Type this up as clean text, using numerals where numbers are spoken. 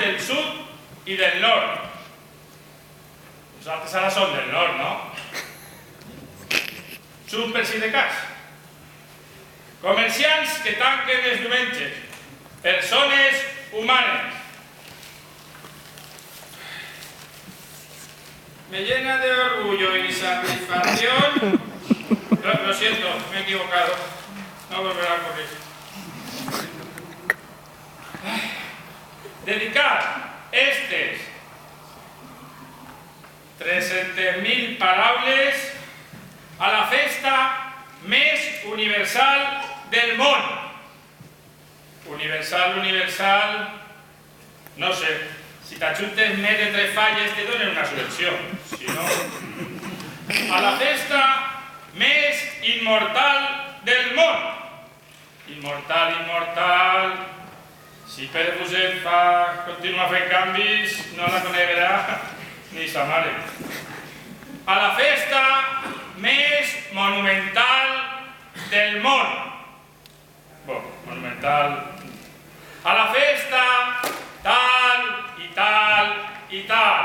del sud i del nord. Nosaltres ara som del nord, no? Sud per si de cas. Comerciants que tanquen els diumenges. Persones humanes. Me llena de orgullo y satisfacción. Lo siento, me he equivocado. No volverá a ocurrir. Dedicar estes 300.000 paraules a la festa més universal del món. Universal, no sé, si t'ajuntes més de 3 falles te donen una subvenció, si no... A la festa més immortal del món. Immortal... Si Pere Fuset continua fent canvis, no la coneguerà ni sa mare. A la festa més monumental del món. Monumental. A la festa tal i tal i tal.